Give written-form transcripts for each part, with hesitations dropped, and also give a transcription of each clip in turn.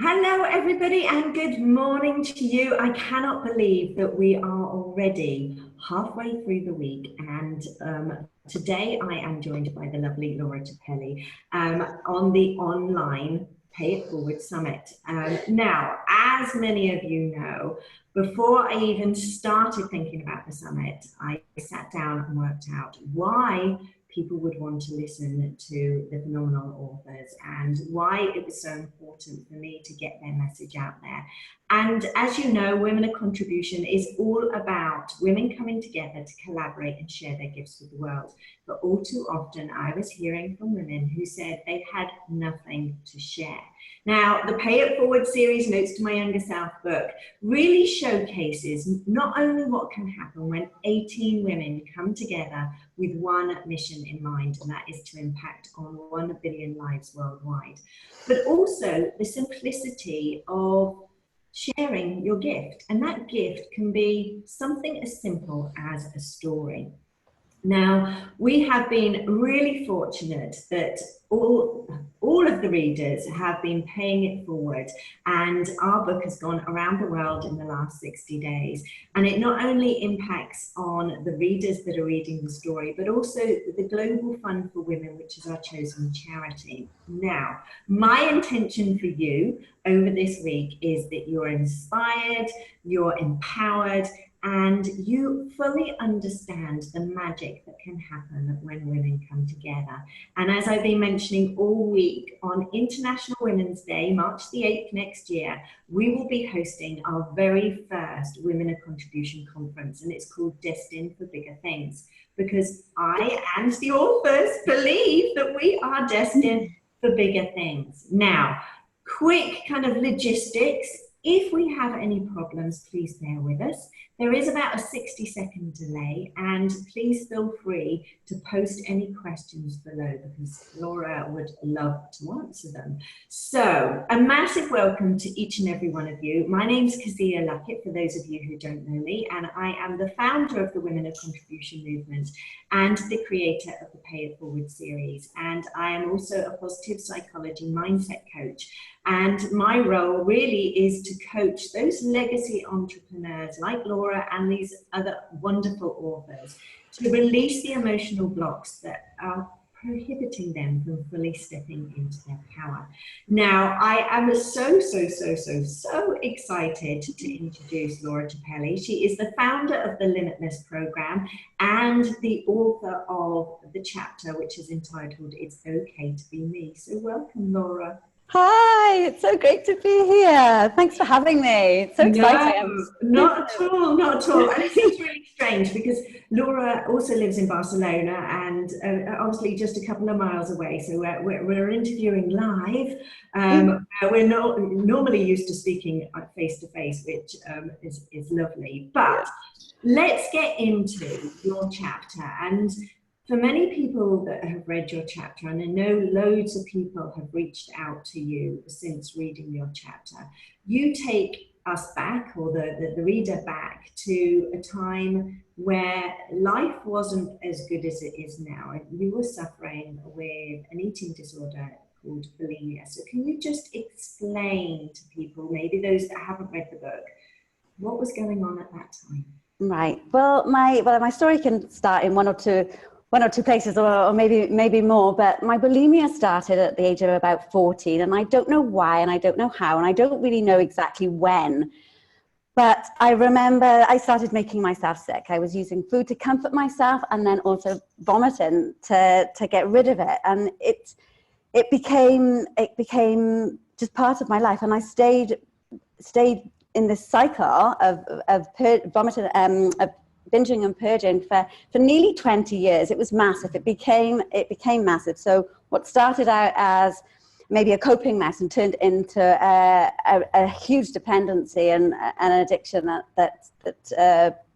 Hello, everybody, and good morning to you. I cannot believe that we are already halfway through the week, and today I am joined by the lovely Laura Tappelli on the online Pay It Forward Summit. Now, as many of you know, before I even started thinking about the summit, I sat down and worked out why people would want to listen to the phenomenal authors and why it was so important for me to get their message out there. And as you know, Women of Contribution is all about women coming together to collaborate and share their gifts with the world. But all too often, I was hearing from women who said they had nothing to share. Now, the Pay It Forward series, Notes to My Younger Self book, really showcases not only what can happen when 18 women come together with one mission in mind, and that is to impact on 1 billion lives worldwide, but also the simplicity of sharing your gift. And that gift can be something as simple as a story. Now, we have been really fortunate that all of the readers have been paying it forward, and our book has gone around the world in the last 60 days. And it not only impacts on the readers that are reading the story, but also the Global Fund for Women, which is our chosen charity. Now, my intention for you over this week is that you're inspired, you're empowered, and you fully understand the magic that can happen when women come together. And as I've been mentioning all week, on International Women's Day, March the 8th next year, we will be hosting our very first Women of Contribution conference, and it's called Destined for Bigger Things, because I and the authors believe that we are destined for bigger things. Now, quick kind of logistics. If we have any problems, please bear with us. There is about a 60-second delay, and please feel free to post any questions below because Laura would love to answer them. So, a massive welcome to each and every one of you. My name's Kezia Luckett, for those of you who don't know me, and I am the founder of the Women of Contribution movement and the creator of the Pay It Forward series. And I am also a positive psychology mindset coach. And my role really is to coach those legacy entrepreneurs like Laura and these other wonderful authors to release the emotional blocks that are prohibiting them from fully stepping into their power. Now, I am so excited to introduce Laura Tappelli. She is the founder of the Limitless program and the author of the chapter which is entitled It's Okay to Be Me. So welcome, Laura. Hi, it's so great to be here. Thanks for having me. It's so exciting. No, not at all, not at all. And it seems really strange because Laura also lives in Barcelona and obviously just a couple of miles away. So we're interviewing live. We're not normally used to speaking face to face, which is lovely. But let's get into your chapter. And for many people that have read your chapter, and I know loads of people have reached out to you since reading your chapter, you take us back, or the reader back, to a time where life wasn't as good as it is now. You were suffering with an eating disorder called bulimia. So can you just explain to people, maybe those that haven't read the book, what was going on at that time? Right. Well, my story can start in one or two places, or maybe more, but my bulimia started at the age of about 14, and I don't know why, and I don't know how, and I don't really know exactly when, but I remember I started making myself sick. I was using food to comfort myself and then also vomiting to get rid of it, and it became just part of my life, and I stayed in this cycle of vomiting, of binging and purging for nearly 20 years. It was massive. It became massive. So what started out as maybe a coping mess and turned into a huge dependency and an addiction that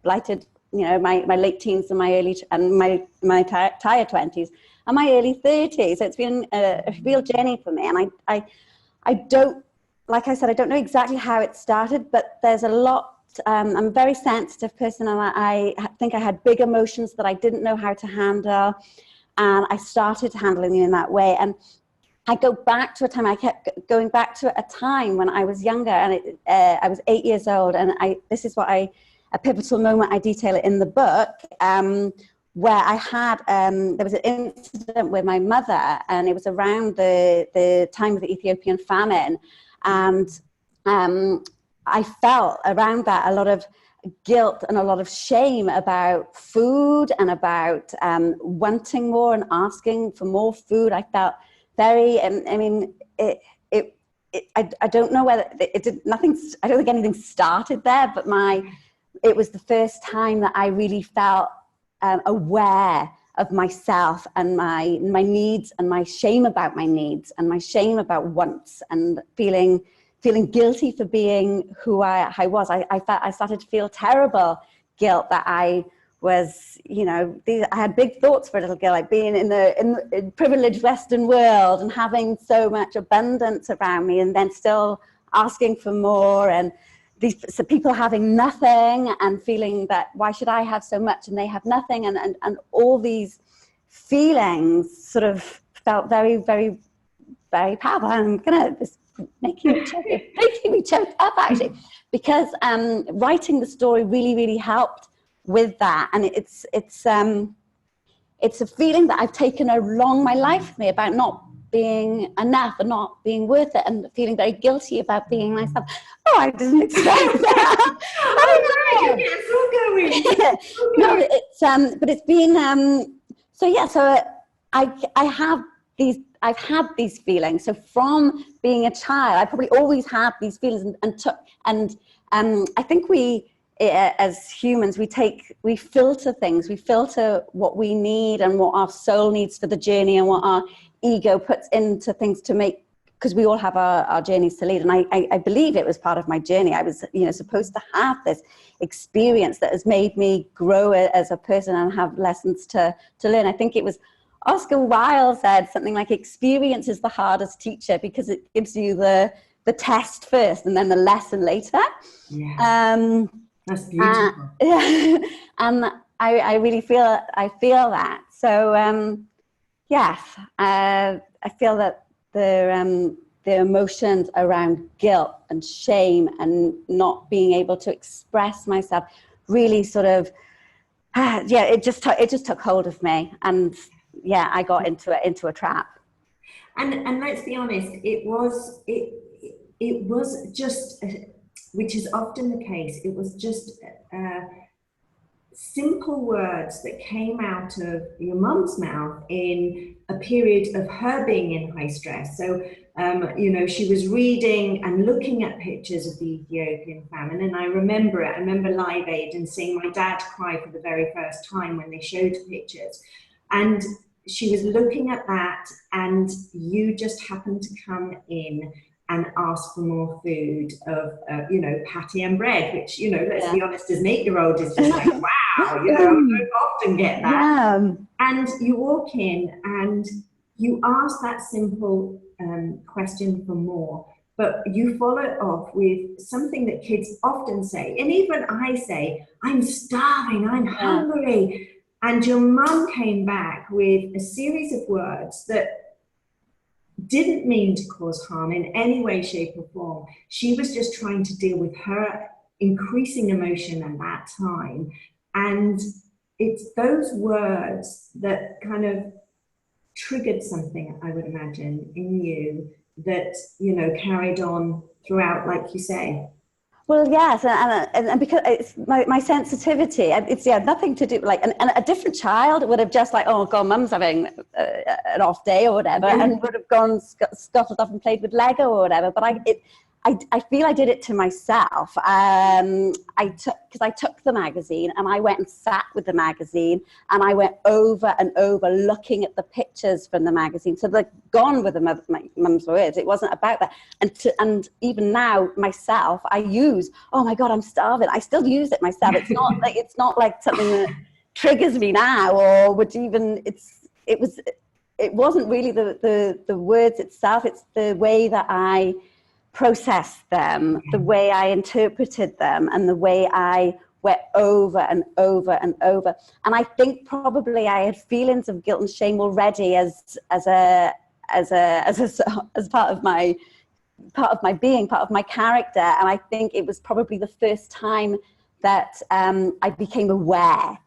blighted, my late teens and my entire 20s and my early 30s. So it's been a real journey for me, and I don't, like I said, I don't know exactly how it started, but there's a lot. I'm a very sensitive person, and I think I had big emotions that I didn't know how to handle, and I started handling them in that way. And I go back to a time, I kept going back to a time when I was younger, and I was 8 years old, and this is what a pivotal moment I detail it in the book, where I had, there was an incident with my mother, and it was around the time of the Ethiopian famine, and I felt around that a lot of guilt and a lot of shame about food and about wanting more and asking for more food. I felt very, I mean, I don't know whether it did nothing. I don't think anything started there, but it was the first time that I really felt aware of myself and my needs and my shame about my needs and my shame about wants, and feeling guilty for being who I was. I felt, I started to feel terrible guilt that I was, you know, I had big thoughts for a little girl, like being in the privileged Western world and having so much abundance around me, and then still asking for more, and so people having nothing and feeling that why should I have so much and they have nothing, and all these feelings sort of felt very, very, very powerful. I'm gonna just making me choke up actually, because writing the story really, really helped with that. And it's a feeling that I've taken along my life with me about not being enough and not being worth it, and feeling very guilty about being myself. Oh, I didn't expect that. No, it's but it's been so yeah. So I've had these feelings. So from being a child, I probably always had these feelings, and I think we, as humans, we filter things. We filter what we need and what our soul needs for the journey, and what our ego puts into things to make, because we all have our journeys to lead. And I believe it was part of my journey. I was, you know, supposed to have this experience that has made me grow as a person and have lessons to learn. I think it was Oscar Wilde said something like, experience is the hardest teacher, because it gives you the test first and then the lesson later. Yeah. That's beautiful. And I really feel that. So yes, I feel that the emotions around guilt and shame and not being able to express myself really sort of it just took hold of me, and yeah, I got into a trap. And let's be honest, it was just, which is often the case, it was just simple words that came out of your mum's mouth in a period of her being in high stress. So, you know, she was reading and looking at pictures of the Ethiopian famine, and I remember it. I remember Live Aid and seeing my dad cry for the very first time when they showed pictures. And she was looking at that, and you just happened to come in and ask for more food of, you know, patty and bread, which, you know, let's be honest, as an 8-year-old is just like, wow, you know, I don't often get that. Yeah. And you walk in and you ask that simple question for more, but you follow it off with something that kids often say, and even I say, I'm starving, I'm hungry. And your mum came back with a series of words that didn't mean to cause harm in any way, shape, or form. She was just trying to deal with her increasing emotion at that time. And it's those words that kind of triggered something, I would imagine, in you that, you know, carried on throughout, like you say. Well, yes, and because it's my sensitivity, it's nothing to do, like, and a different child would have just like, oh God, mum's having an off day or whatever, and would have gone scuttled off and played with Lego or whatever. But I feel I did it to myself. Because I took the magazine and I went and sat with the magazine, and I went over and over looking at the pictures from the magazine. So they're gone with my mum's words. It wasn't about that. And even now myself, I use, oh my God, I'm starving. I still use it myself. It's not like something that triggers me now, or would even, it wasn't really the words itself. It's the way that I processed them, the way I interpreted them, and the way I went over and over and over. And I think probably I had feelings of guilt and shame already as a as part of my being, part of my character. And I think it was probably the first time that I became aware.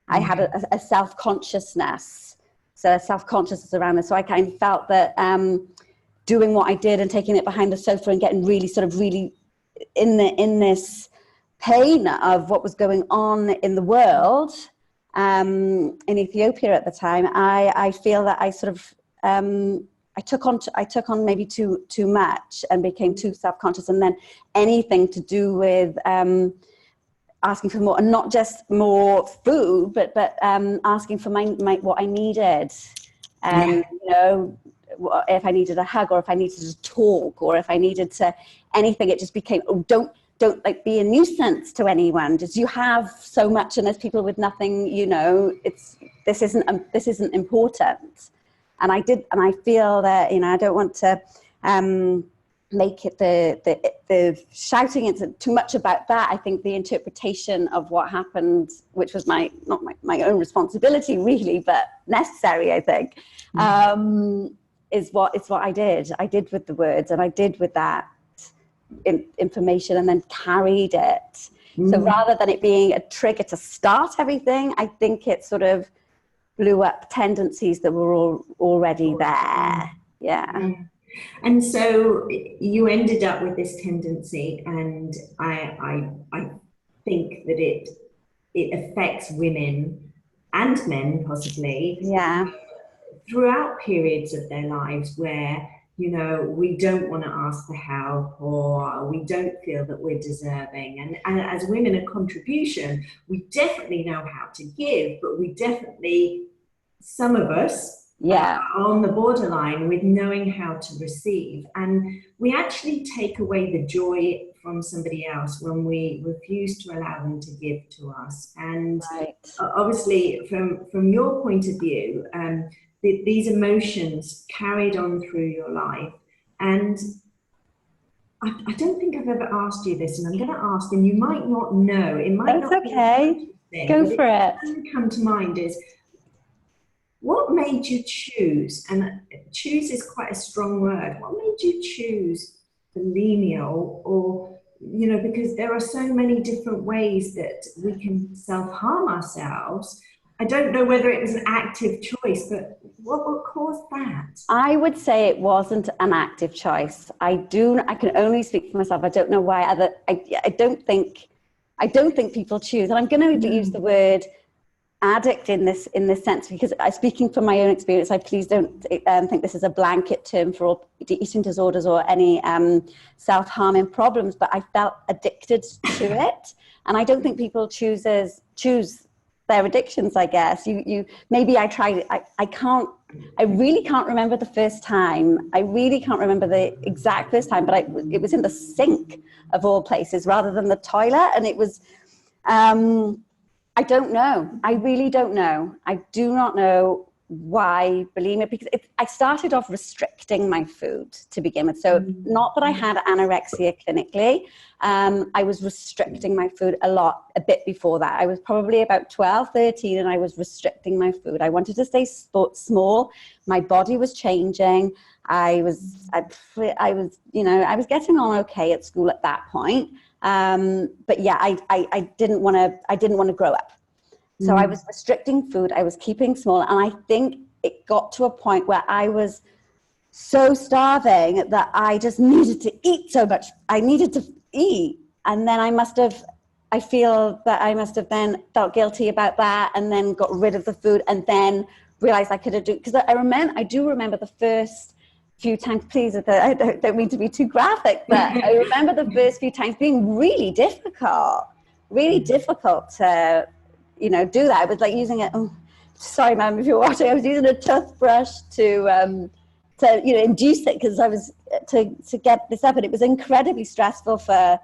I had a self-consciousness. So a self-consciousness around this. So I kind of felt that doing what I did and taking it behind the sofa and getting really in this pain of what was going on in the world in Ethiopia at the time, I feel that I sort of I took on maybe too much and became too self-conscious, and then anything to do with asking for more, and not just more food, but asking for my what I needed. You know, if I needed a hug, or if I needed to talk, or if I needed to anything, it just became, oh, don't like be a nuisance to anyone. Just, you have so much, and there's people with nothing. You know, this isn't important. And I feel that, you know, I don't want to make it the shouting into too much about that. I think the interpretation of what happened, which was not my own responsibility really, but necessary, I think, is what I did. I did with the words, and I did with that information, and then carried it. So rather than it being a trigger to start everything, I think it sort of blew up tendencies that were already there. Yeah. And so you ended up with this tendency, and I think that it affects women and men possibly. Yeah. Throughout periods of their lives where, you know, we don't want to ask for help, or we don't feel that we're deserving. And as women, a contribution, we definitely know how to give, but we definitely, some of us, are on the borderline with knowing how to receive. And we actually take away the joy from somebody else when we refuse to allow them to give to us. And obviously, from your point of view, these emotions carried on through your life. And I don't think I've ever asked you this, and I'm going to ask, and you might not know. It might That's not okay. Be Go for it. What come to mind is, what made you choose? And choose is quite a strong word. What made you choose bulimia, or you know, because there are so many different ways that we can self-harm ourselves. I don't know whether it was an active choice, but what caused that? I would say it wasn't an active choice. I can only speak for myself. I don't know why I don't think people choose. And I'm going to use the word addict in this sense, because speaking from my own experience, I please don't think this is a blanket term for all eating disorders or any self-harming problems, but I felt addicted to it. And I don't think people choose their addictions, I guess. Maybe I tried it. I really can't remember the first time. I really can't remember the exact first time, but it was in the sink of all places rather than the toilet. And it was, I don't know. I really don't know. I do not know why bulimia, because I started off restricting my food to begin with. So not that I had anorexia clinically. I was restricting my food a bit before that. I was probably about 12, 13, and I was restricting my food. I wanted to stay small. My body was changing. I was getting on okay at school at that point. But yeah, I didn't want to grow up. So I was restricting food. I was keeping small. And I think it got to a point where I was so starving that I just needed to eat so much. I needed to eat. And then I feel that I must have then felt guilty about that, and then got rid of the food, and then realized I could do, because I do remember the first few times, please, I don't mean to be too graphic, but I remember the first few times being really difficult to, you know, do that. I was like using it. Oh, sorry, ma'am, if you're watching. I was using a toothbrush to you know, induce it, because I was to get this up, and it was incredibly stressful for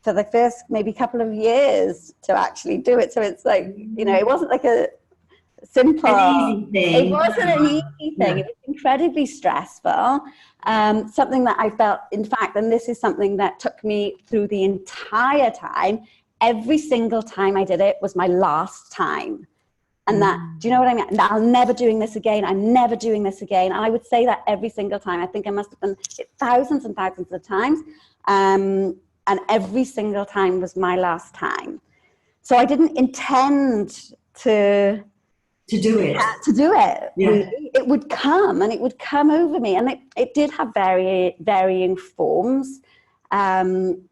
the first maybe couple of years to actually do it. So it's like, you know, it wasn't like a simple, an easy thing. It wasn't an easy thing. It was incredibly stressful. Something that I felt, in fact, and this is something that took me through the entire time. Every single time I did it was my last time. And that, do you know what I mean? I'm never doing this again. I'm never doing this again. And I would say that every single time. I think I must have done it thousands and thousands of times. And every single time was my last time. So I didn't intend to do it. To do it, yeah. Really. It would come, and it would come over me. And it did have varying forms. And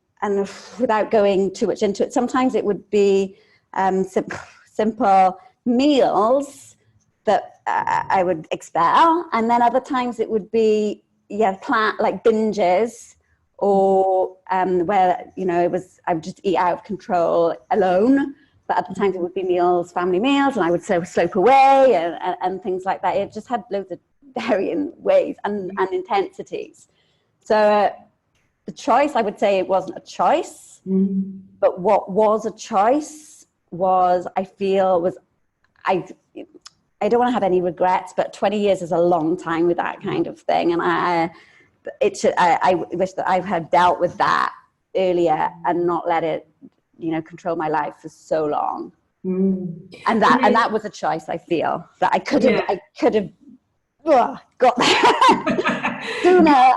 without going too much into it, sometimes it would be simple meals that I would expel, and then other times it would be like binges, or where it was I would just eat out of control alone. But other times it would be meals, family meals, and I would slope away and things like that. It just had loads of varying ways and intensities. So the choice, I would say, it wasn't a choice, but what was a choice was, I feel, was I don't want to have any regrets, but 20 years is a long time with that kind of thing. And I wish that I had dealt with that earlier and not let it, control my life for so long. And that was a choice, I feel, that I could have got there sooner.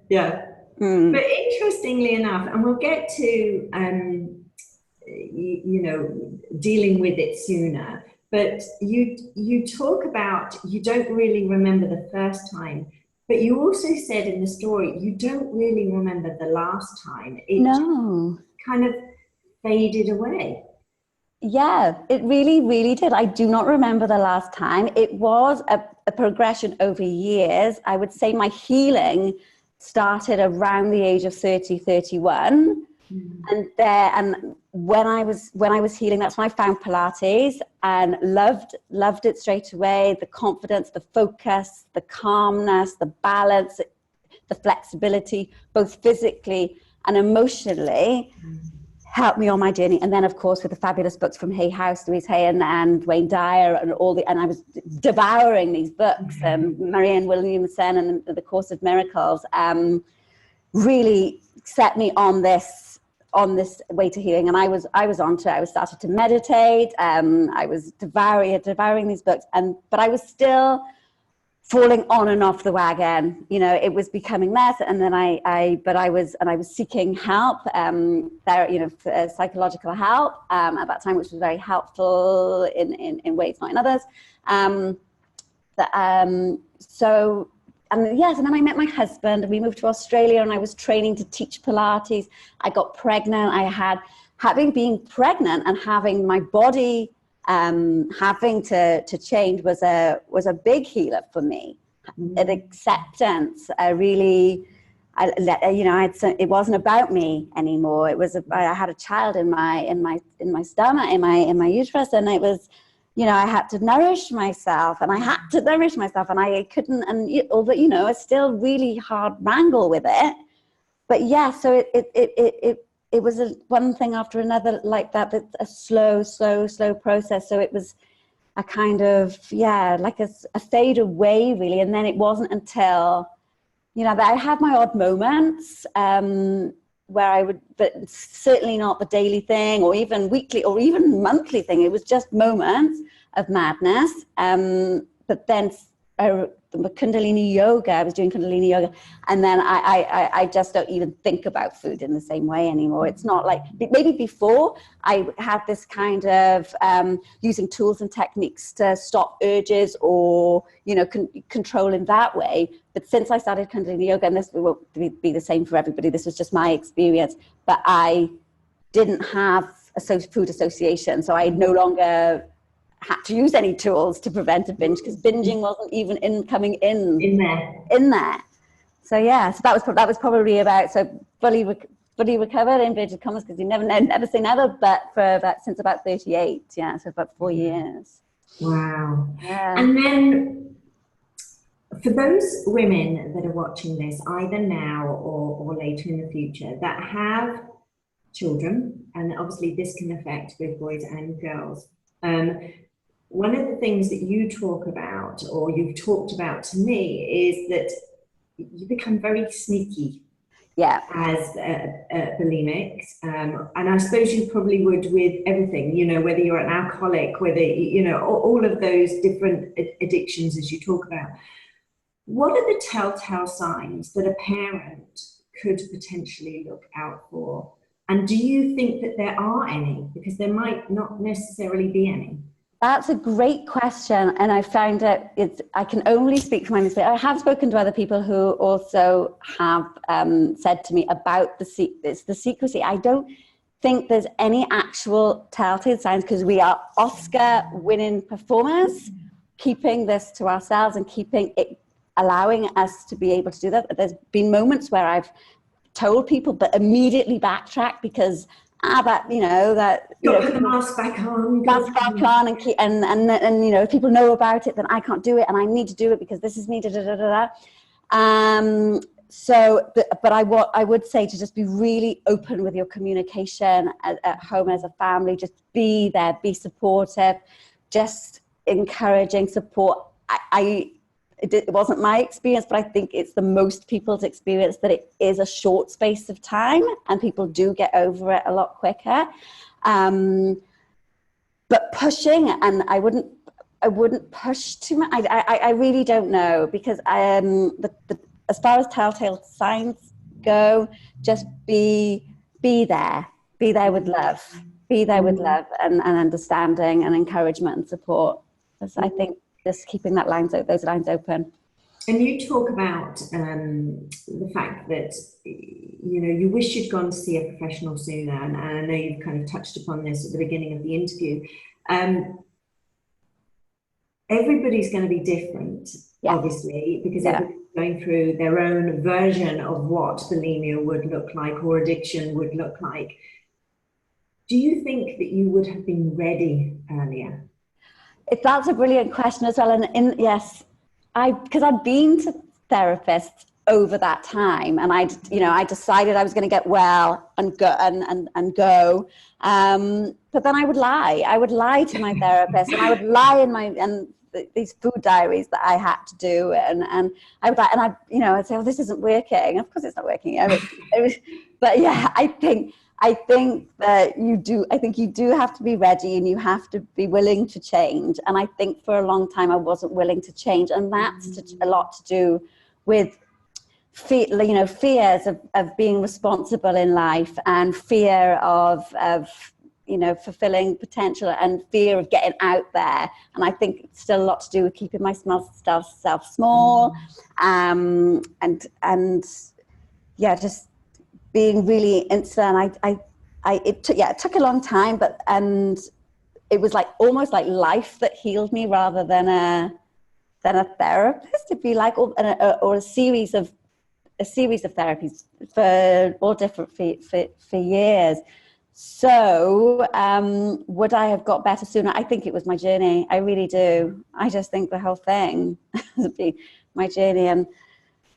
Yeah. But interestingly enough, and we'll get to, dealing with it sooner, but you talk about, you don't really remember the first time, but you also said in the story, you don't really remember the last time. It kind of faded away. Yeah, it really, really did. I do not remember the last time. It was a progression over years. I would say my healing started around the age of 30, 31. And when I was healing, that's when I found Pilates and loved it straight away. The confidence, the focus, the calmness, the balance, the flexibility, both physically and emotionally, helped me on my journey. And then, of course, with the fabulous books from Hay House, Louise Hay and Wayne Dyer, and I was devouring these books, Marianne Williamson and the Course of Miracles, really set me on this way to healing. And I was onto it. I started to meditate. I was devouring these books, but I was still falling on and off the wagon. It was becoming less, and then I was seeking help, psychological help at that time, which was very helpful in ways, not in others. And then I met my husband, and we moved to Australia, and I was training to teach Pilates. I got pregnant. Having been pregnant and having my body having to change was a big healer for me. An acceptance. It wasn't about me anymore. I had a child in my stomach, in my uterus, and it was, I had to nourish myself, and I couldn't, although, it's still really hard wrangle with it. But yeah, so it was one thing after another like that. That's a slow process. So it was a kind of, like a fade away, really. And then it wasn't until, that I had my odd moments where I would, but certainly not the daily thing or even weekly or even monthly thing. It was just moments of madness. But then the Kundalini yoga, I was doing Kundalini yoga, and then I just don't even think about food in the same way anymore. It's not like, maybe before I had this kind of using tools and techniques to stop urges or, control in that way. But since I started Kundalini yoga, and this will be the same for everybody, this was just my experience, but I didn't have a food association, so I no longer had to use any tools to prevent a binge, because binging wasn't even coming in there. So that was probably about, fully recovered in inverted commas, because you never say never, but since about 38, so about 4 years. Wow. Yeah. And then for those women that are watching this, either now or later in the future, that have children, and obviously this can affect both boys and girls, one of the things that you talk about, or you've talked about to me, is that you become very sneaky. as bulimics, and I suppose you probably would with everything, you know, whether you're an alcoholic, whether, you know, all of those different addictions as you talk about. What are the telltale signs that a parent could potentially look out for? And do you think that there are any? Because there might not necessarily be any. That's a great question, and I found I can only speak for my mistake. I have spoken to other people who also have said to me about the secrecy. I don't think there's any actual telltale signs, because we are Oscar-winning performers, keeping this to ourselves and allowing us to be able to do that. There's been moments where I've told people, but immediately backtrack because put the mask back on. And you know, if people know about it, then I can't do it, and I need to do it because this is me. But I would say to just be really open with your communication at home as a family. Just be there, be supportive, just encouraging support. It wasn't my experience, but I think it's the most people's experience that it is a short space of time and people do get over it a lot quicker. But pushing, and I wouldn't push too much. I really don't know, because as far as telltale signs go, just be there with love, and understanding and encouragement and support. Because I think just keeping those lines open. And you talk about the fact that, you know, you wish you'd gone to see a professional sooner, and I know you've kind of touched upon this at the beginning of the interview. Everybody's going to be different, obviously, because everybody's going through their own version of what bulimia would look like or addiction would look like. Do you think that you would have been ready earlier? That's a brilliant question as well. And yes, because I've been to therapists over that time, and I decided I was going to get well and go. But then I would lie to my therapist, and I would lie in these food diaries that I had to do, and I would lie, and I'd say, oh, this isn't working. Of course, it's not working. But yeah, I think that you do have to be ready, and you have to be willing to change. And I think for a long time I wasn't willing to change, and that's a lot to do with fears of being responsible in life, and fear of fulfilling potential, and fear of getting out there. And I think it's still a lot to do with keeping myself small, just being really instant. It took a long time, and it was almost like life that healed me rather than a therapist, if you like, or a series of therapies for all different for years. So would I have got better sooner? I think it was my journey. I really do. I just think the whole thing has been my journey. And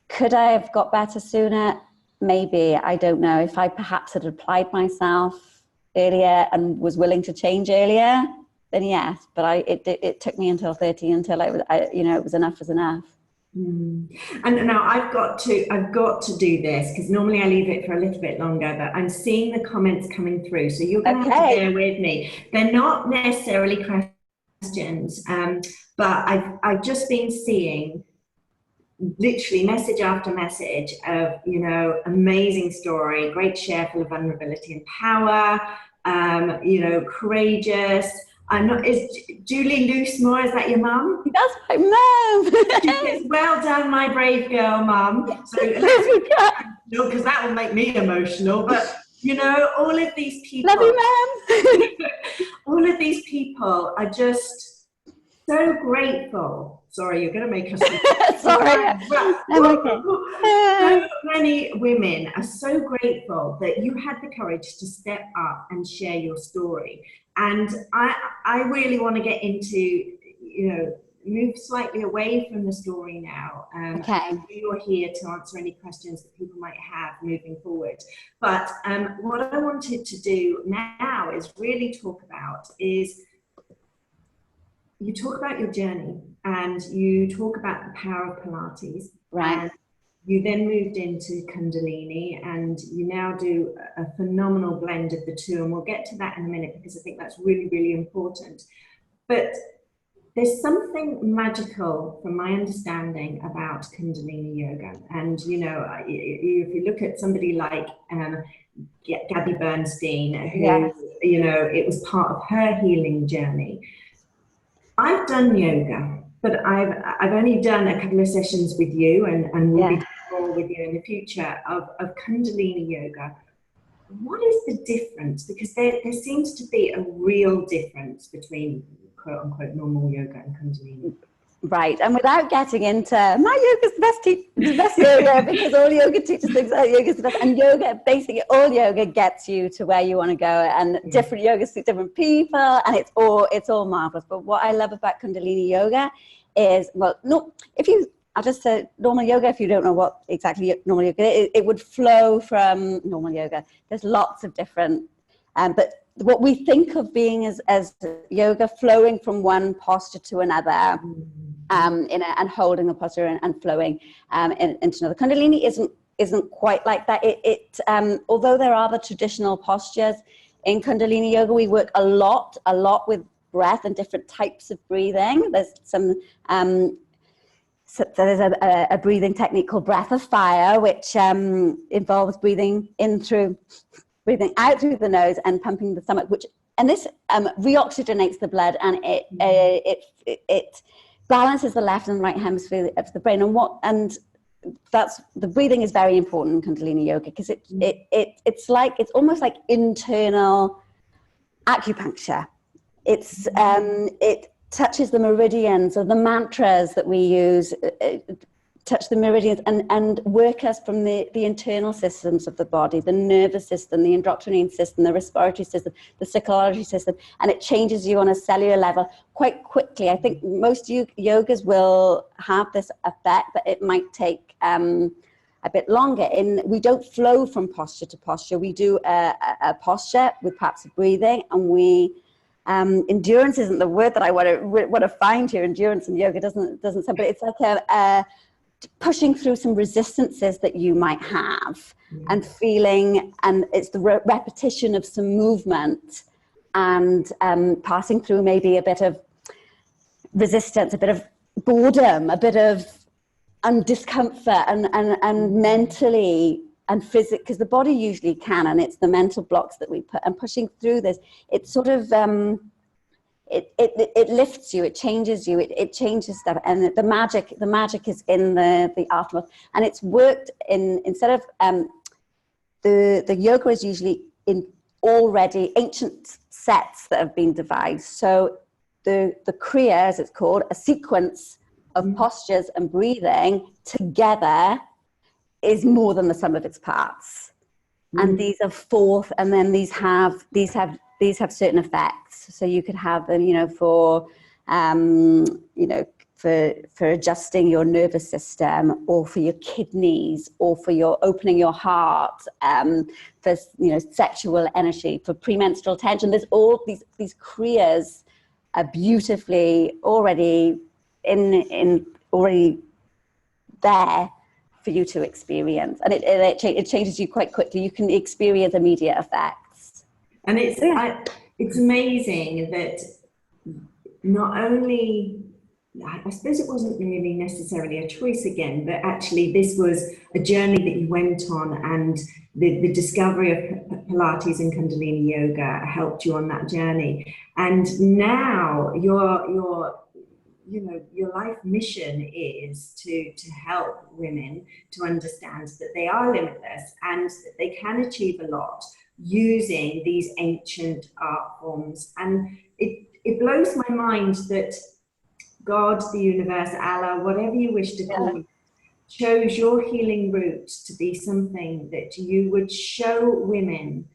could I have got better sooner? Maybe. I don't know. If I perhaps had applied myself earlier and was willing to change earlier, then yes. But it took me until 30 until it was enough was enough. And now I've got to do this, because normally I leave it for a little bit longer, but I'm seeing the comments coming through, so you're going to have to bear with me. They're not necessarily questions, but I've just been seeing literally message after message of, amazing story, great share, full of vulnerability and power, courageous. Is Julie Loosemore, is that your mum? That's my mum. She says, well done, my brave girl, mum. So because that will make me emotional. But all of these people, love you, mum. all of these people are just so grateful. Sorry, you're going to make us sorry. So many women are so grateful that you had the courage to step up and share your story. And I really want to get into, move slightly away from the story now. Okay. You're here to answer any questions that people might have moving forward. But what I wanted to do now is really talk about you talk about your journey, and you talk about the power of Pilates. Right. You then moved into Kundalini, and you now do a phenomenal blend of the two. And we'll get to that in a minute because I think that's really, really important. But there's something magical, from my understanding, about Kundalini yoga. And, you know, if you look at somebody like Gabby Bernstein, who, Yes. you know, it was part of her healing journey. I've done yoga, but I've only done a couple of sessions with you, and we'll be doing more with you in the future of Kundalini yoga. What is the difference? Because there seems to be a real difference between quote unquote normal yoga and Kundalini. Right, and without getting into my yoga's the best yoga, because all yoga teachers think that yoga's the best, and yoga, basically all yoga gets you to where you want to go, and different yogas suit different people, and it's all marvelous. But what I love about Kundalini yoga is, well, no, I'll just say normal yoga, if you don't know what exactly normal yoga is, it would flow from normal yoga. There's lots of different, but what we think of being as yoga flowing from one posture to another, and holding a posture and flowing into another. Kundalini isn't quite like that. Although there are the traditional postures in Kundalini yoga, we work a lot with breath and different types of breathing. There's some so there's a breathing technique called breath of fire, which involves breathing out through the nose and pumping the stomach, and this reoxygenates the blood, and it balances the left and right hemisphere of the brain. And that's, the breathing is very important in Kundalini yoga, because it's almost like internal acupuncture. It touches the meridians, or the mantras that we use touch the meridians and work us from the internal systems of the body, the nervous system, the endocrine system, the respiratory system, the psychology system, and it changes you on a cellular level quite quickly. I think most yogas will have this effect, but it might take a bit longer. We don't flow from posture to posture. We do a posture with parts of breathing, and endurance isn't the word that I want to find here. Endurance in yoga doesn't sound, but it's like pushing through some resistances that you might have, and feeling, and it's the repetition of some movement, and passing through maybe a bit of resistance, a bit of boredom, a bit of discomfort, and mentally and physically, because the body usually can, and it's the mental blocks that we put, and pushing through this, it sort of it lifts you, it changes you, it changes stuff, and the magic is in the aftermath. And it's worked instead of the yoga is usually in already ancient sets that have been devised. So the kriya, as it's called, a sequence of postures and breathing together, is more than the sum of its parts. And these are fourth, and then these have certain effects. So you could have them, for adjusting your nervous system, or for your kidneys, or for your opening your heart, for sexual energy, for premenstrual tension. There's all these kriyas are beautifully already already there for you to experience, and it changes you quite quickly. You can experience immediate effects, and it's amazing that not only, I suppose it wasn't really necessarily a choice again, but actually this was a journey that you went on, and the discovery of Pilates and Kundalini yoga helped you on that journey. And now your life mission is to help women to understand that they are limitless, and that they can achieve a lot using these ancient art forms. And it blows my mind that God, the universe, Allah, whatever you wish to call it, chose your healing route to be something that you would show women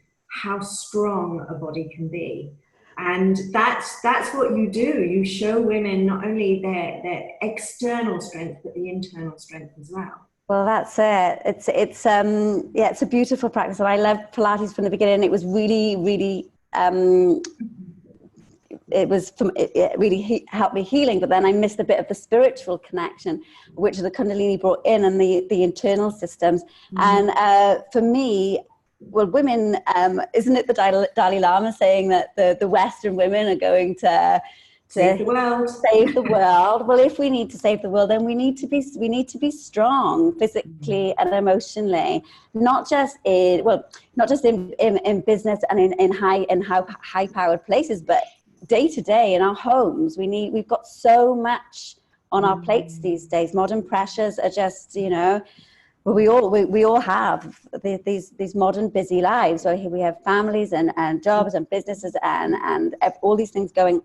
how strong a body can be. And that's what you do. You show women not only their external strength, but the internal strength as well. Well, that's it. It's a beautiful practice, and I loved Pilates from the beginning. It was really, really it really helped me healing, but then I missed a bit of the spiritual connection, which the Kundalini brought in, and the internal systems. And for me, well, women, isn't it the Dalai Lama saying that the Western women are going to save the world? Save the world. Well, if we need to save the world, then we need to be strong physically and emotionally, not just in business and in high powered places, but day to day in our homes. We've got so much on our plates these days. Modern pressures are just, well, we all have these modern busy lives. So here we have families and jobs and businesses and all these things going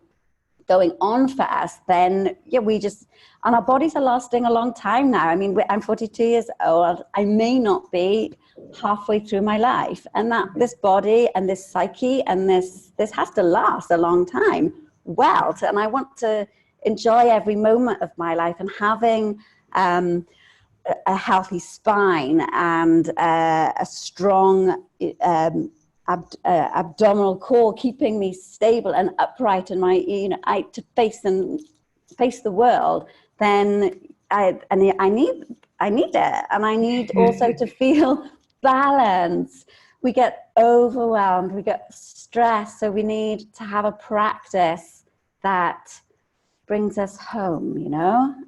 on for us. Then and our bodies are lasting a long time now. I mean, I'm 42 years old. I may not be halfway through my life, and that this body and this psyche and this has to last a long time. And I want to enjoy every moment of my life, and having a healthy spine and a strong abdominal core, keeping me stable and upright, and to face the world. Then I need it, and I need also to feel balance. We get overwhelmed, we get stressed, so we need to have a practice that brings us home,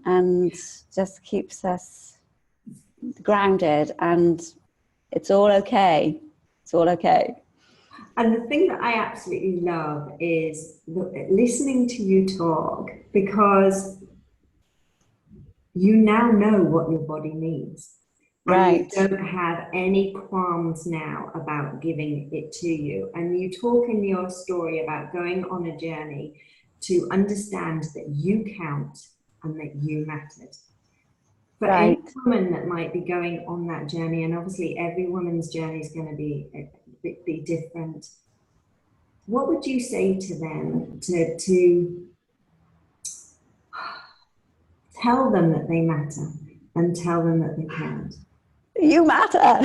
and just keeps us grounded, and it's all okay. It's all okay. And the thing that I absolutely love is listening to you talk, because you now know what your body needs. Right. And you don't have any qualms now about giving it to you. And you talk in your story about going on a journey to understand that you count and that you mattered. For any woman that might be going on that journey, and obviously every woman's journey is going to be different, what would you say to them to tell them that they matter and tell them that they count? You matter.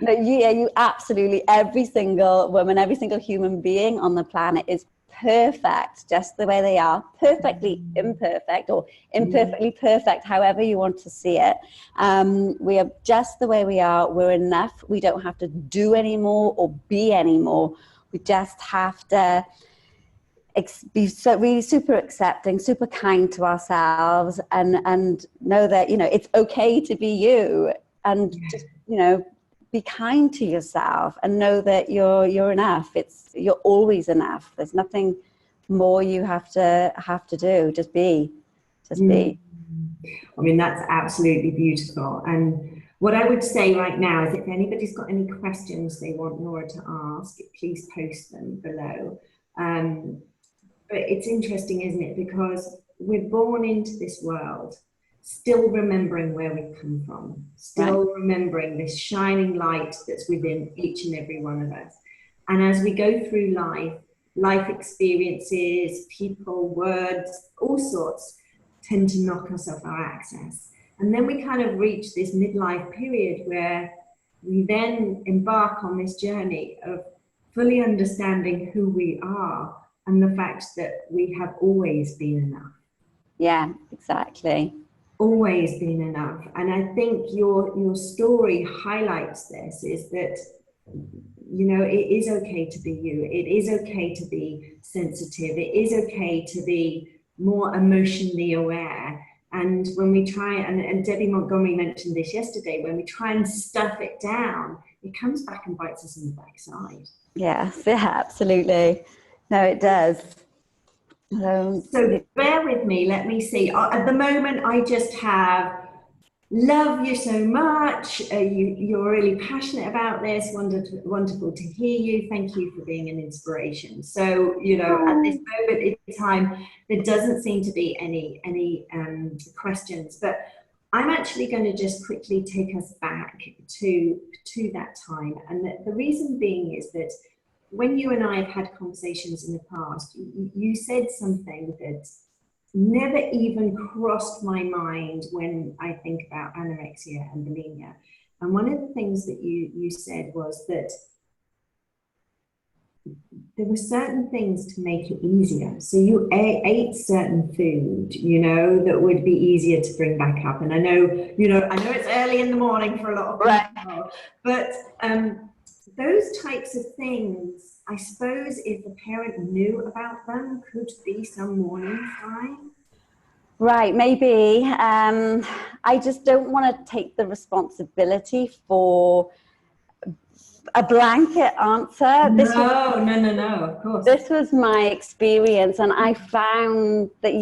You absolutely, every single woman, every single human being on the planet is perfect just the way they are, perfectly imperfect or imperfectly perfect, however you want to see it. We are just the way we are. We're enough. We don't have to do any more or be any more. We just have to be so really super accepting, super kind to ourselves, and know that it's okay to be you, and just be kind to yourself, and know that you're enough. You're always enough. There's nothing more you have to do. Just be. I mean, that's absolutely beautiful. And what I would say right now is, if anybody's got any questions they want Nora to ask, please post them below. But it's interesting, isn't it? Because we're born into this world still remembering where we've come from, still remembering this shining light that's within each and every one of us. And as we go through life experiences, people, words, all sorts, tend to knock us off our access. And then we kind of reach this midlife period where we then embark on this journey of fully understanding who we are, and the fact that we have always been enough. Yeah, exactly. Always been enough. And I think your story highlights this, is that, it is okay to be you. It is okay to be sensitive. It is okay to be more emotionally aware. And when we try, and Debbie Montgomery mentioned this yesterday, when we try and stuff it down, it comes back and bites us in the backside. Yes, yeah, absolutely. No, it does. So bear with me. Let me see. At the moment, I just have love you so much. You're really passionate about this. Wonderful to hear you. Thank you for being an inspiration. So, at this moment in time, there doesn't seem to be any questions, but I'm actually going to just quickly take us back to that time. And the reason being is that when you and I have had conversations in the past, you said something that never even crossed my mind when I think about anorexia and bulimia. And one of the things that you said was that there were certain things to make it easier. So you ate certain food, you know, that would be easier to bring back up. And I know, you know, I know it's early in the morning for a lot of Right. people, but those types of things, I suppose, if the parent knew about them, could be some warning sign. Right, maybe. I just don't want to take the responsibility for a blanket answer. No, of course. This was my experience, and I found that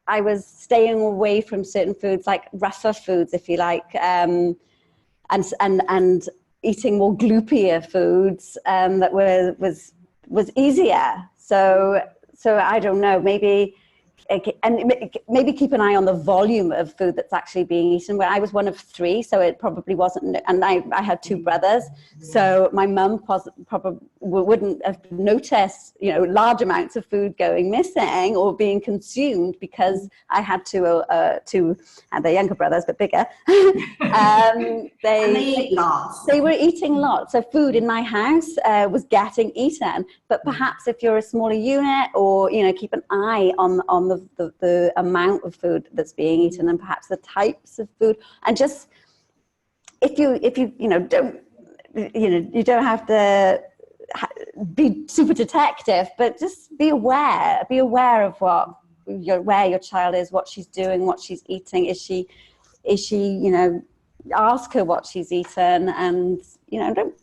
I was staying away from certain foods, like rougher foods, if you like, and eating more gloopier foods that was easier. So I don't know, maybe. And maybe keep an eye on the volume of food that's actually being eaten. Where I was one of three, so it probably wasn't. And I had two brothers, so my mum probably wouldn't have noticed, you know, large amounts of food going missing or being consumed because I had two, and they're younger brothers but bigger. And they eat lots. They were eating lots. So food in my house was getting eaten. But perhaps if you're a smaller unit, or, you know, keep an eye on the amount of food that's being eaten, and perhaps the types of food, and just if you don't have to be super detective, but just be aware of where your child is, what she's doing, what she's eating. Is she you know, ask her what she's eaten, and, you know, don't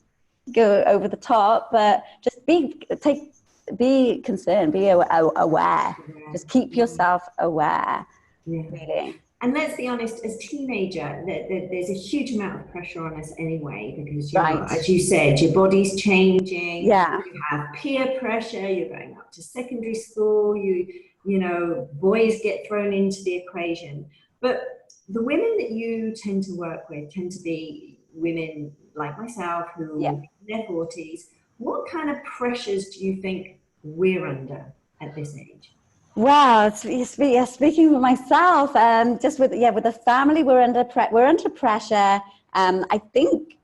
go over the top, but just be concerned, be aware. Just keep yourself aware, really. And let's be honest, as teenager, there's a huge amount of pressure on us anyway, because you're, as you said, your body's changing. Yeah. You have peer pressure. You're going up to secondary school. You know, boys get thrown into the equation. But the women that you tend to work with tend to be women like myself who are in their 40s. What kind of pressures do you think we're under at this age? Well, speaking for myself, just with the family, we're under pressure. I think,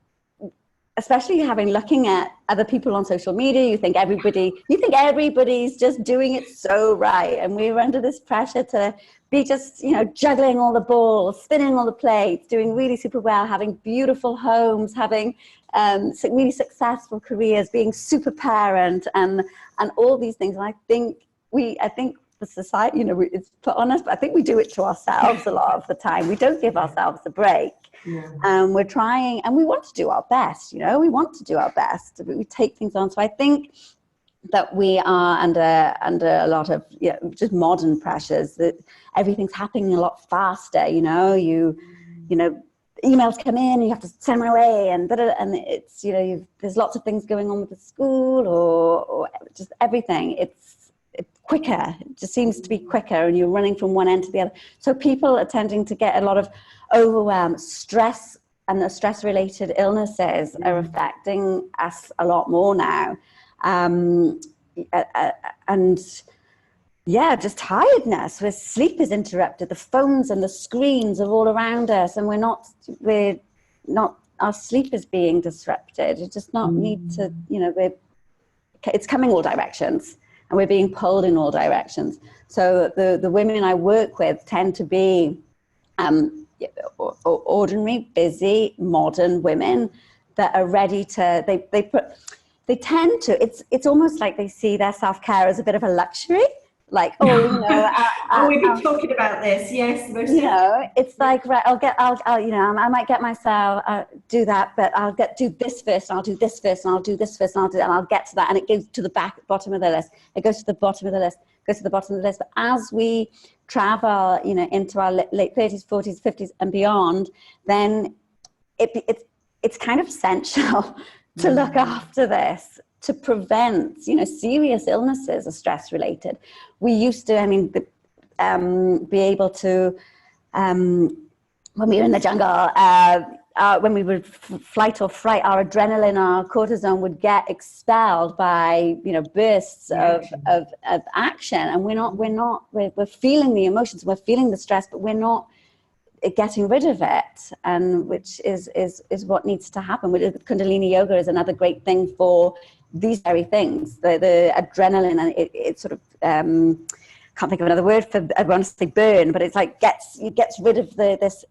especially looking at other people on social media, you think everybody's just doing it so right, and we're under this pressure to be just, you know, juggling all the balls, spinning all the plates, doing really super well, having beautiful homes, having really successful careers, being super parent, and all these things. And I think the society, you know, it's put on us, but I think we do it to ourselves a lot of the time. We don't give ourselves a break. We're trying, and we want to do our best, you know, but we take things on. So I think that we are under a lot of, you know, just modern pressures, that everything's happening a lot faster, you know, you know, emails come in and you have to send them away, and it's, you know, there's lots of things going on with the school, or just everything. It's quicker. It just seems to be quicker, and you're running from one end to the other. So people are tending to get a lot of overwhelm, stress, and the stress-related illnesses are affecting us a lot more now. And just tiredness, where sleep is interrupted. The phones and the screens are all around us, and our sleep is being disrupted. You just not need to, you know, it's coming all directions, and we're being pulled in all directions. So the women I work with tend to be ordinary, busy, modern women that are ready to, they tend to, it's almost like they see their self-care as a bit of a luxury. Like, oh, you know, we've been talking about this. Yes, you know, it's like, right, I'll you know, I might get myself do that, but I'll do this first, and I'll do this first, and I'll do this first, and I'll get to that, and it goes to the bottom of the list. It goes to the bottom of the list. Goes to the bottom of the list. But as we travel, you know, into our late 30s, 40s, 50s, and beyond, then it's kind of essential to look after this, to prevent, you know, serious illnesses are stress related. We used to, I mean, be able to, when we were in the jungle, when we would flight or fright, our adrenaline, our cortisone would get expelled by, you know, bursts of action, and we're feeling the emotions, we're feeling the stress, but we're not getting rid of it, and which is what needs to happen. Kundalini yoga is another great thing for these very things. The adrenaline, and it sort of can't think of another word for, I want to say burn, but it's like gets rid of this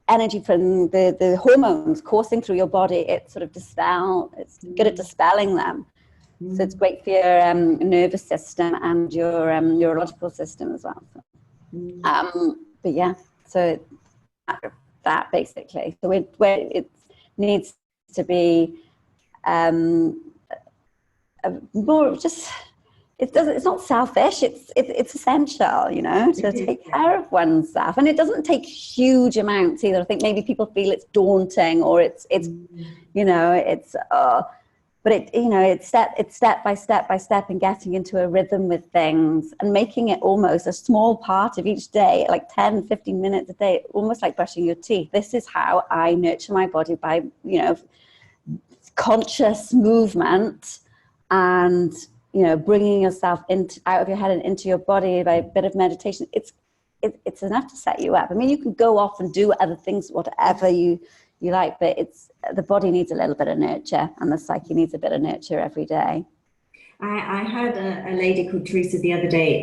energy from the hormones coursing through your body. It sort of it's good at dispelling them. So it's great for your nervous system and your neurological system as well. So, but yeah, so that basically. So it needs to be more just. It's not selfish. It's essential, you know, to take care of oneself, and it doesn't take huge amounts either. I think maybe people feel it's daunting, or it's you know, it's but it's step by step and getting into a rhythm with things and making it almost a small part of each day, like 10, 15 minutes a day, almost like brushing your teeth. This is how I nurture my body, by, you know, conscious movement and, you know, bringing yourself out of your head and into your body by a bit of meditation. It's enough to set you up. I mean, you can go off and do other things, whatever you like, but the body needs a little bit of nurture, and the psyche needs a bit of nurture every day. I heard a lady called Teresa the other day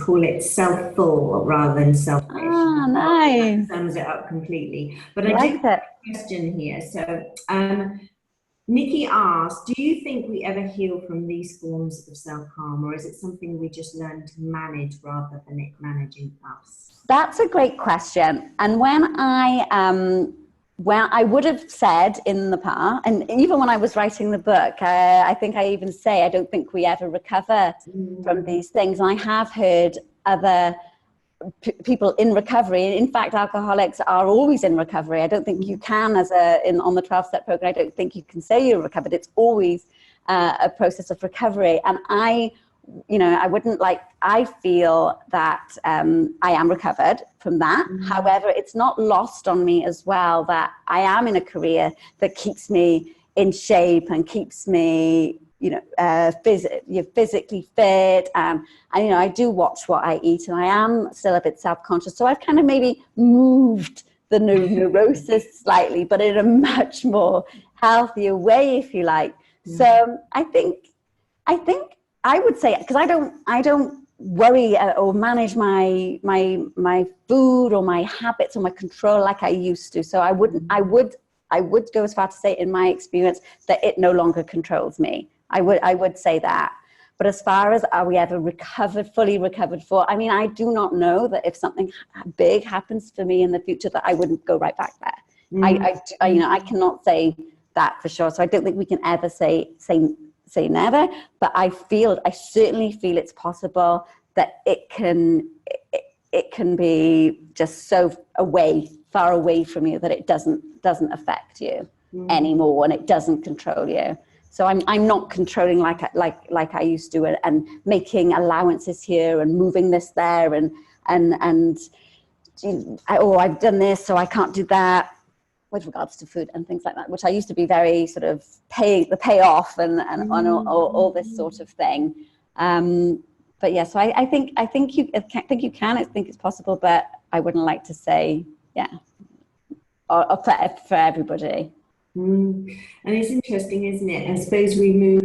call it self-full rather than selfish. Ah, nice. That sums it up completely. But I do have a question here. So Nikki asked, do you think we ever heal from these forms of self-harm, or is it something we just learn to manage rather than it managing us? That's a great question. And when I would have said in the past, and even when I was writing the book, I think I even say I don't think we ever recover from these things. And I have heard other people in recovery. In fact, alcoholics are always in recovery. I don't think you can, on the 12-step program, I don't think you can say you're recovered. It's always a process of recovery. And I feel that I am recovered from that. However, it's not lost on me as well that I am in a career that keeps me in shape and keeps me, you know, physically fit. And, you know, I do watch what I eat, and I am still a bit self-conscious. So I've kind of maybe moved the neurosis slightly, but in a much more healthier way, if you like. So I think I would say, because I don't worry or manage my food or my habits or my control like I used to. So I would go as far to say, in my experience, that it no longer controls me. I would say that. But as far as are we ever fully recovered for, I mean, I do not know that if something big happens for me in the future that I wouldn't go right back there. I cannot say that for sure. So I don't think we can ever say never, but I certainly feel it's possible that it can be just so far away from you that it doesn't affect you anymore, and it doesn't control you. So I'm not controlling like I used to, and making allowances here and moving this there, and I've done this, so I can't do that, with regards to food and things like that, which I used to be very sort of payoff and all this sort of thing. But yeah, so I think you can. I think it's possible, but I wouldn't like to say or for everybody. And it's interesting, isn't it? I suppose we move.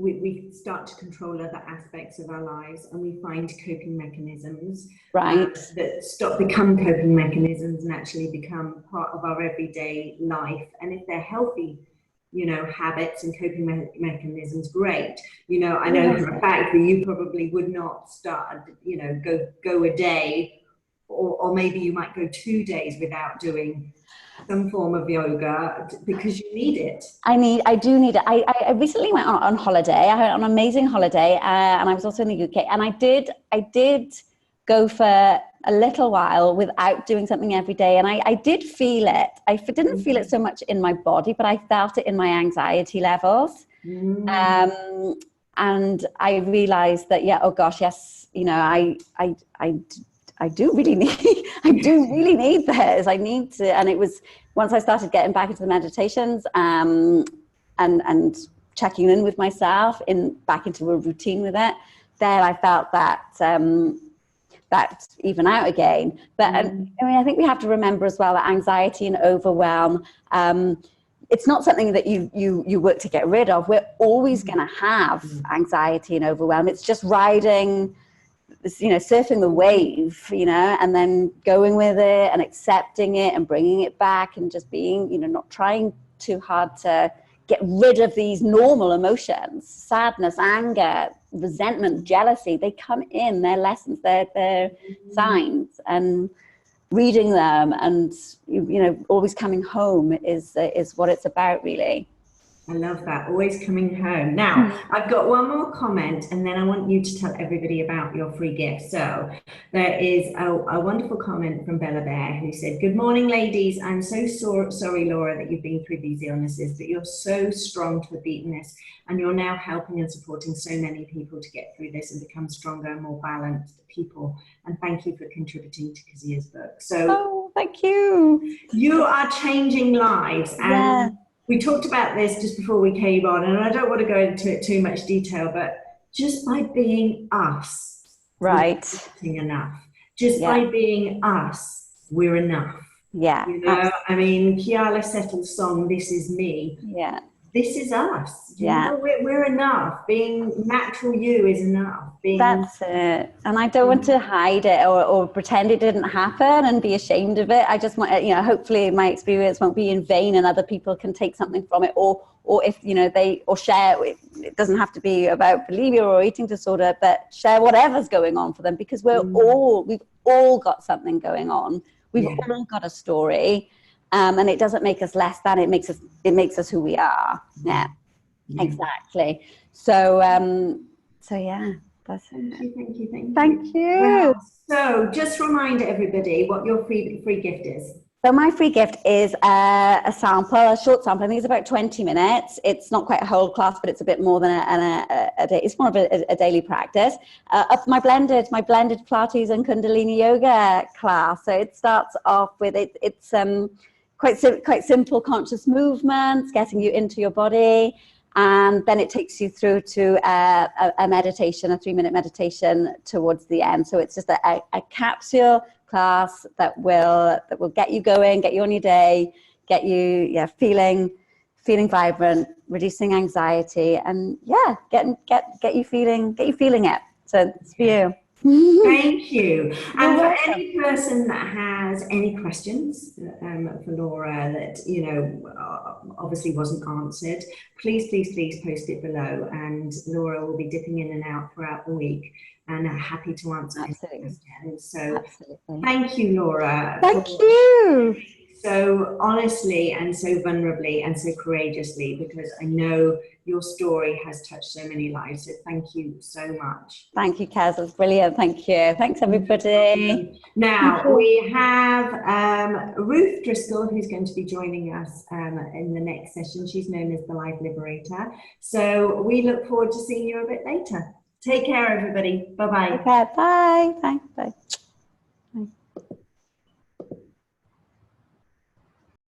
We start to control other aspects of our lives, and we find coping mechanisms that become coping mechanisms and actually become part of our everyday life. And if they're healthy, you know, habits and coping mechanisms, great. You know, I know for a fact that you probably would not start, you know, go a day, or maybe you might go 2 days without doing some form of yoga because you need it. I do need it. I recently went on holiday. I went on an amazing holiday, and I was also in the UK. And I did go for a little while without doing something every day, and I did feel it. I didn't feel it so much in my body, but I felt it in my anxiety levels. And I realized that oh gosh, yes, you know, I do really need this. I need to, and it was once I started getting back into the meditations and checking in with myself, back into a routine with it. Then I felt that that even out again. But I mean, I think we have to remember as well that anxiety and overwhelm, it's not something that you work to get rid of. We're always going to have anxiety and overwhelm. It's just riding, surfing the wave, and then going with it and accepting it and bringing it back and just being, not trying too hard to get rid of these normal emotions. Sadness, anger, resentment, jealousy, they come in, they're lessons, they're signs, and reading them and always coming home is what it's about, really. I love that, always coming home. Now, I've got one more comment, and then I want you to tell everybody about your free gift. So there is a wonderful comment from Bella Bear, who said, "Good morning, ladies. I'm so sorry, Laura, that you've been through these illnesses, but you're so strong to have beaten this, and you're now helping and supporting so many people to get through this and become stronger and more balanced people. And thank you for contributing to Kazia's book." So, thank you. You are changing lives. And we talked about this just before we came on, and I don't want to go into it too much detail, but just by being us, right, we're enough. Just by being us, we're enough. Yeah. I mean, Kiala Settle's song, "This Is Me." Yeah. This is us. We're enough. Being natural you is enough. That's it. And I don't want to hide it or pretend it didn't happen and be ashamed of it. I just want, hopefully my experience won't be in vain and other people can take something from it, or if, they share, it doesn't have to be about bulimia or eating disorder, but share whatever's going on for them, because we've all got something going on. We've all got a story. And it doesn't make us less than, it makes us who we are. Yeah. Exactly. So yeah, that's it. Thank you. Well, so just remind everybody what your free gift is. So my free gift is a short sample. I think it's about 20 minutes. It's not quite a whole class, but it's a bit more than a day. It's more of a daily practice. Of my blended Pilates and Kundalini yoga class. So it starts off with it's quite simple conscious movements, getting you into your body. And then it takes you through to a meditation, a 3-minute meditation towards the end. So it's just a capsule class that will get you going, get you on your day, get you feeling vibrant, reducing anxiety, and get you feeling it. So it's for you. Thank you. And for any person that has any questions for Laura that obviously wasn't answered, please post it below, and Laura will be dipping in and out throughout the week and happy to answer any questions. So thank you, Laura. Thank you. So honestly and so vulnerably and so courageously, because I know your story has touched so many lives. So thank you so much. Thank you, Kaz. That's brilliant. Thank you. Thanks, everybody. Now we have Ruth Driscoll, who's going to be joining us in the next session. She's known as the Life Liberator. So we look forward to seeing you a bit later. Take care, everybody. Bye-bye. Okay, bye. Bye.